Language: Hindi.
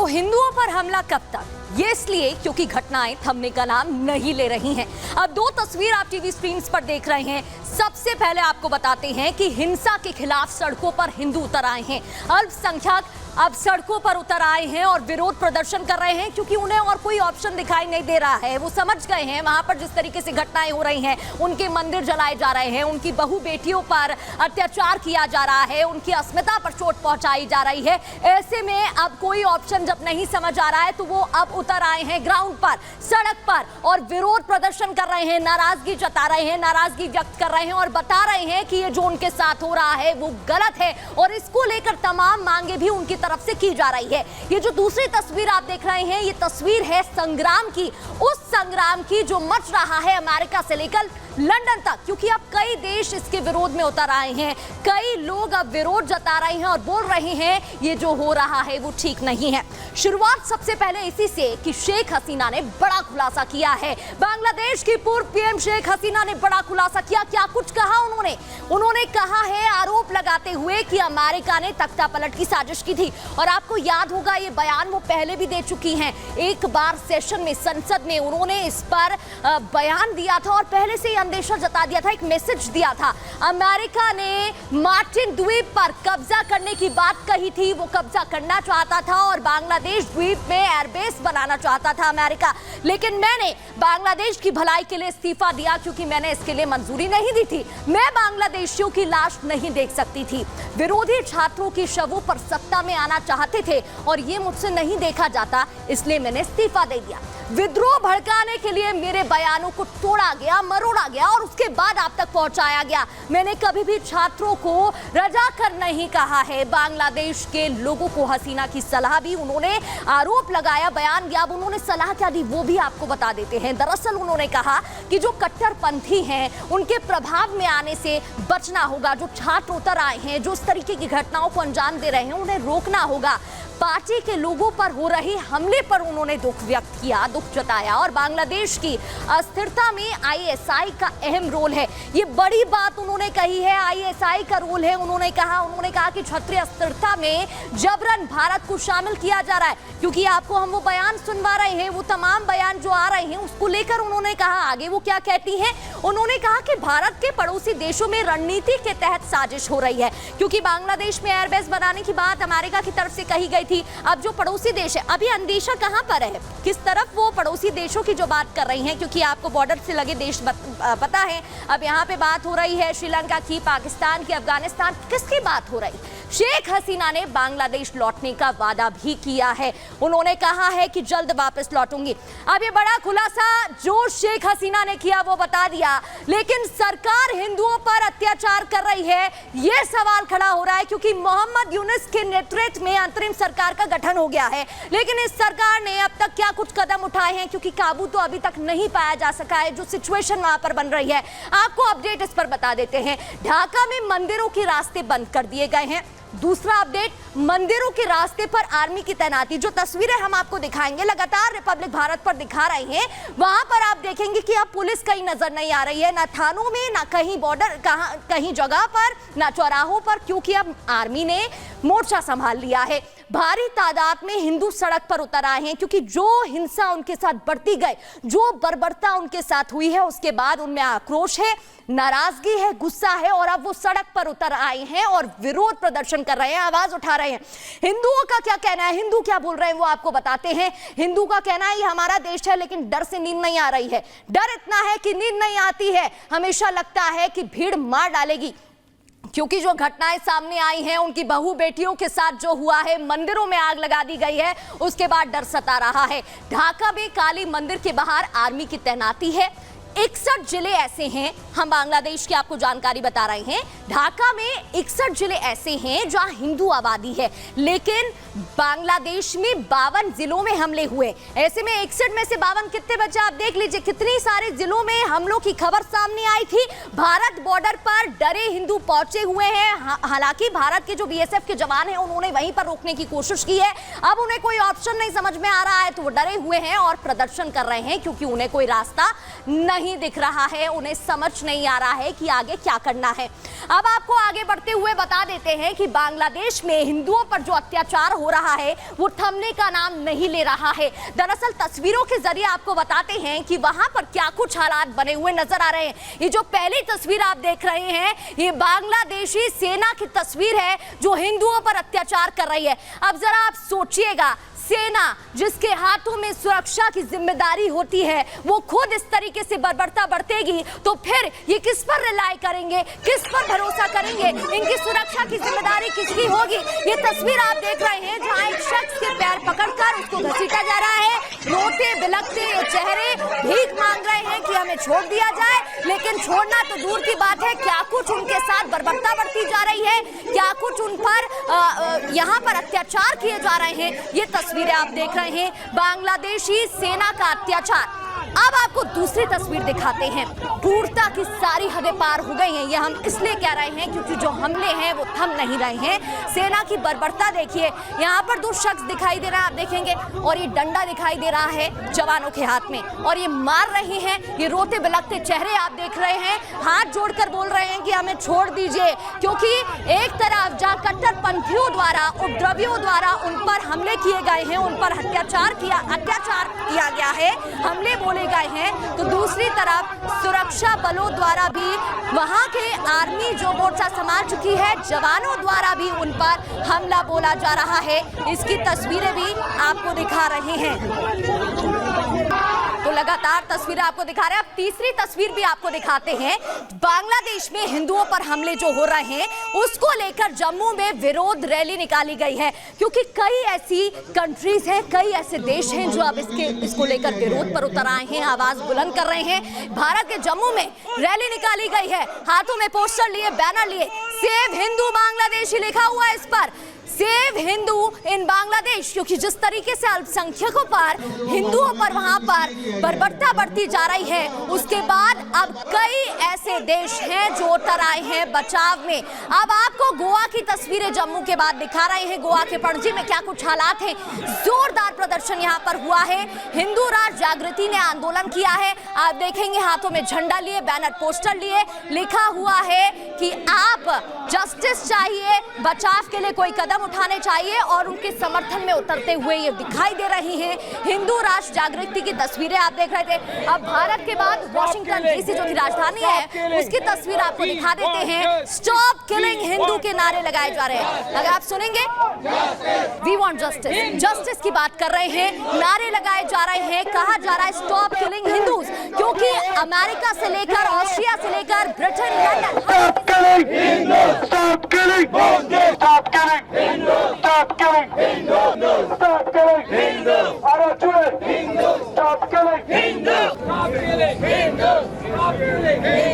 हिंदुओं पर हमला कब तक? ये इसलिए क्योंकि घटनाएं थमने का नाम नहीं ले रही हैं। अब दो तस्वीर आप टीवी स्क्रीन पर देख रहे हैं। सबसे पहले आपको बताते हैं कि हिंसा के खिलाफ सड़कों पर हिंदू उतर आए हैं। अल्पसंख्यक अब सड़कों पर उतर आए हैं और विरोध प्रदर्शन कर रहे हैं क्योंकि उन्हें और कोई ऑप्शन दिखाई नहीं दे रहा है। वो समझ गए हैं वहां पर जिस तरीके से घटनाएं हो रही हैं, उनके मंदिर जलाए जा रहे हैं, उनकी बहु बेटियों पर अत्याचार किया जा रहा है, उनकी अस्मिता पर चोट पहुंचाई जा रही है। ऐसे में अब कोई ऑप्शन जब नहीं समझ आ रहा है तो वो अब उतर आए हैं ग्राउंड पर, सड़क पर और विरोध प्रदर्शन कर रहे हैं, नाराजगी जता रहे हैं, नाराजगी व्यक्त कर रहे हैं और बता रहे हैं कि ये जो उनके साथ हो रहा है वो गलत है और इसको लेकर तमाम मांगे भी उनकी तरफ से की जा रही है। ये जो दूसरी तस्वीर आप देख रहे हैं, ये तस्वीर है संग्राम की, उस संग्राम की जो मच रहा है अमेरिका से लेकर लंदन तक, क्योंकि अब कई देश इसके विरोध में उतर आए हैं। कई लोग अब विरोध जता रहे हैं और बोल रहे हैं ये जो हो रहा है वो ठीक नहीं है। शुरुआत सबसे पहले इसी से कि शेख हसीना ने बड़ा खुलासा किया है। बांग्लादेश की पूर्व पीएम शेख हसीना ने बड़ा खुलासा किया। क्या कुछ कहा उन्होंने कहा है, आरोप लगाते हुए कि अमेरिका ने तख्ता पलट की साजिश की थी। और आपको याद होगा ये बयान वो पहले भी दे चुकी हैं। एक बार सेशन में संसद में उन्होंने इस पर बयान दिया था और पहले से अंदेशा जता दिया था, एक मैसेज दिया था। अमेरिका ने मार्टिन द्वीप पर कब्जा करने की बात कही थी। वो कब्जा करना चाहता था और बांग्लादेश द्वीप में एयरबेस बनाना चाहता था अमेरिका, लेकिन मैंने बांग्लादेश की भलाई के लिए इस्तीफा दिया क्योंकि मैंने इसके लिए मंजूरी नहीं दी थी। मैं बांग्लादेशियों की लाश नहीं देख सकती थी। विरोधी छात्रों की शवों पर सत्ता में आना चाहते थे और ये मुझसे नहीं देखा जाता, इसलिए मैंने इस्तीफा दे दिया। विद्रोह भड़काने के लिए मेरे बयानों को तोड़ा गया, मरोड़ा गया और उसके बाद आप तक पहुंचाया गया। मैंने कभी भी छात्रों को रजाकर नहीं कहा है। बांग्लादेश के लोगों को हसीना की सलाह भी उन्होंने आरोप लगाया, बयान दिया। अब उन्होंने सलाह क्या दी वो भी आपको बता देते हैं। दरअसल उन्होंने कहा कि जो कट्टरपंथी हैं उनके प्रभाव में आने से बचना होगा। जो छात्र उतर आए हैं, जो इस तरीके की घटनाओं को अंजाम दे रहे हैं, उन्हें रोकना होगा। पार्टी के लोगों पर हो रही हमले पर उन्होंने दुख व्यक्त किया, दुख जताया और बांग्लादेश की अस्थिरता में आईएसआई का अहम रोल है। ये बड़ी बात उन्होंने कही है, आईएसआई का रोल है। उन्होंने कहा कि क्षेत्रीय अस्थिरता में जबरन भारत को शामिल किया जा रहा है, क्योंकि आपको हम वो बयान सुनवा रहे हैं, वो तमाम बयान जो आ रहे हैं उसको लेकर उन्होंने कहा। आगे वो क्या कहती हैं, उन्होंने कहा कि भारत के पड़ोसी देशों में रणनीति के तहत साजिश हो रही है, क्योंकि बांग्लादेश में एयरबेस बनाने की बात अमेरिका की तरफ से कही गई थी। अब जो पड़ोसी देश है, अभी अंदेशा कहां पर है, किस तरफ वो पड़ोसी देशों की जो बात कर रही हैं, क्योंकि आपको बॉर्डर से लगे देश पता है। अब यहाँ पे बात हो रही है श्रीलंका की, पाकिस्तान की, अफगानिस्तान, किसकी बात हो रही? शेख हसीना ने बांग्लादेश लौटने का वादा भी किया है। उन्होंने कहा है कि जल्द वापस लौटूंगी। अब ये बड़ा खुलासा जो शेख हसीना ने किया वो बता दिया, लेकिन सरकार हिंदुओं पर अत्याचार कर रही है, ये सवाल खड़ा हो रहा है, क्योंकि मोहम्मद यूनुस के नेतृत्व में अंतरिम सरकार का गठन हो गया है। लेकिन इस सरकार ने अब तक क्या कुछ कदम उठाए हैं, क्योंकि काबू तो अभी तक नहीं पाया जा सका है। जो सिचुएशन वहां पर बन रही है, आपको अपडेट इस पर बता देते हैं। ढाका में मंदिरों के रास्ते बंद कर दिए गए हैं। दूसरा अपडेट, मंदिरों के रास्ते पर आर्मी की तैनाती। जो तस्वीरें हम आपको दिखाएंगे, लगातार रिपब्लिक भारत पर दिखा रहे हैं, वहां पर आप देखेंगे कि अब पुलिस कहीं नजर नहीं आ रही है, ना थानों में, ना कहीं बॉर्डर, कहीं जगह पर, ना चौराहों पर, क्योंकि अब आर्मी ने मोर्चा संभाल लिया है। भारी तादाद में हिंदू सड़क पर उतर आए हैं, क्योंकि जो हिंसा उनके साथ बढ़ती गई, जो बर्बरता उनके साथ हुई है, उसके बाद उनमें आक्रोश है, नाराजगी है, गुस्सा है और अब वो सड़क पर उतर आए हैं और विरोध प्रदर्शन कर रहे हैं, आवाज उठा रहे हैं। हिंदुओं का क्या कहना है, हिंदू क्या बोल रहे हैं वो आपको बताते हैं। हिंदू का कहना है ये हमारा देश है, लेकिन डर से नींद नहीं आ रही है। डर इतना है कि नींद नहीं आती है, हमेशा लगता है कि भीड़ मार डालेगी, क्योंकि जो घटनाएं सामने आई हैं, उनकी बहू बेटियों के साथ जो हुआ है, मंदिरों में आग लगा दी गई है, उसके बाद डर सता रहा है। ढाका में काली मंदिर के बाहर आर्मी की तैनाती है। 61 जिले ऐसे हैं, हम बांग्लादेश की आपको जानकारी बता रहे हैं। ढाका में 61 जिले ऐसे हैं जहां हिंदू आबादी है, लेकिन बांग्लादेश में 52 जिलों में हमले हुए। ऐसे में 61 में से 52 कितने बचे आप देख लीजिए, कितनी सारे जिलों में हमलों की खबर सामने आई थी। भारत बॉर्डर पर डरे हिंदू पहुंचे हुए हैं। हालांकि भारत के जो बीएसएफ के जवान हैं उन्होंने वहीं पर रोकने की कोशिश की है। अब उन्हें कोई ऑप्शन नहीं समझ में आ रहा है, तो वो डरे हुए हैं और प्रदर्शन कर रहे हैं, क्योंकि उन्हें कोई रास्ता नहीं दिख रहा है, उन्हें समझ नहीं आ रहा है कि आगे क्या करना है। अब आपको आगे बढ़ते हुए बता देते हैं कि बांग्लादेश में हिंदुओं पर जो अत्याचार हो हो रहा है वो थमने का नाम नहीं ले रहा है। दरअसल तस्वीरों के जरिए आपको बताते हैं कि वहां पर क्या कुछ हालात बने हुए नजर आ रहे हैं। ये जो पहली तस्वीर आप देख रहे हैं ये बांग्लादेशी सेना की तस्वीर है जो हिंदुओं पर अत्याचार कर रही है। अब जरा आप सोचिएगा, सेना जिसके हाथों में सुरक्षा की जिम्मेदारी होती है वो खुद इस तरीके से बर्बरता बरतेगी तो फिर ये किस पर रिलाय करेंगे, किस पर भरोसा करेंगे? इनकी सुरक्षा की जिम्मेदारी किसकी होगी? ये तस्वीर आप देख रहे हैं जहां एक शख्स के पैर पकड़कर उसको घसीटा जा रहा है। रोते बिलखते ये चेहरे भीख मांग रहे हैं कि हमें छोड़ दिया जाए, लेकिन छोड़ना तो दूर की बात है, क्या कुछ उनके साथ बर्बरता बरती जा रही है, क्या कुछ उन पर यहाँ पर अत्याचार किए जा रहे हैं। ये तस्वीरें आप देख रहे हैं बांग्लादेशी सेना का अत्याचार। अब आपको दूसरी तस्वीर दिखाते हैं। क्रूरता की सारी हदें पार हो गई हैं। ये हम इसलिए कह रहे हैं क्योंकि जो हमले हैं वो थम नहीं रहे हैं। सेना की बर्बरता देखिए, यहाँ पर दो शख्स दिखाई दे रहा है, आप देखेंगे, और ये डंडा दिखाई दे रहा है जवानों के हाथ में और ये मार रहे हैं। ये रोते बिलखते चेहरे आप देख रहे हैं, हाथ जोड़कर बोल रहे हैं कि हमें छोड़ दीजिए, क्योंकि एक तरफ जहाँ कट्टरपंथियों द्वारा, उपद्रवियों द्वारा उन पर हमले किए गए हैं, उन पर अत्याचार किया गया है, हमले बोले गए हैं, तो दूसरी तरफ सुरक्षा बलों द्वारा भी वहां के आर्मी जो मोर्चा संभाल चुकी है जवानों द्वारा भी उन पर हमला बोला जा रहा है। इसकी तस्वीरें भी आपको दिखा रहे हैं। तो लगातार तस्वीरें आपको दिखा रहे हैं। अब तीसरी तस्वीर भी आपको दिखाते हैं। बांग्लादेश में हिंदुओं पर हमले जो हो रहे हैं उसको लेकर जम्मू में विरोध रैली निकाली गई है, क्योंकि कई ऐसी कंट्रीज हैं, कई ऐसे देश हैं जो अब इसको लेकर विरोध पर उतर आए हैं, आवाज बुलंद कर रहे हैं। भारत के जम्मू में रैली निकाली गई है, हाथों में पोस्टर लिए, बैनर लिए, सेव हिंदू बांग्लादेशी लिखा हुआ है इस पर, सेव हिंदू इन बांग्लादेश, क्योंकि जिस तरीके से अल्पसंख्यकों पर, हिंदुओं पर वहां पर बर्बरता बढ़ती जा रही है, उसके बाद अब कई ऐसे देश हैं जो उतर आए हैं बचाव में। अब आपको गोवा की तस्वीरें जम्मू के बाद दिखा रहे हैं। गोवा के पणजी में क्या कुछ हालात हैं। जोरदार प्रदर्शन यहां पर हुआ है, हिंदू राष्ट्र जागृति ने आंदोलन किया है। आप देखेंगे हाथों में झंडा लिए, बैनर पोस्टर लिए, लिखा हुआ है कि आप जस्टिस चाहिए, बचाव के लिए कोई कदम उठाने चाहिए, और उनके समर्थन में उतरते हुए ये दिखाई दे रही हैं हिंदू राष्ट्र जागृति की तस्वीरें आप देख रहे थे। अब भारत के बाद वॉशिंगटन डीसी जो कि राजधानी है उसकी तस्वीर आपको दिखा देते हैं। स्टॉप किलिंग हिंदू के नारे लगाए जा रहे हैं। अगर आप सुनेंगे वी वांट जस्टिस, जस्टिस की बात कर रहे हैं, नारे लगाए जा रहे हैं, कहा जा रहा है स्टॉप किलिंग हिंदूज, क्योंकि अमेरिका से लेकर, ऑस्ट्रिया से लेकर, Britain, London, Stop killing! Stop killing! Stop killing! Stop killing! Stop killing! Stop killing!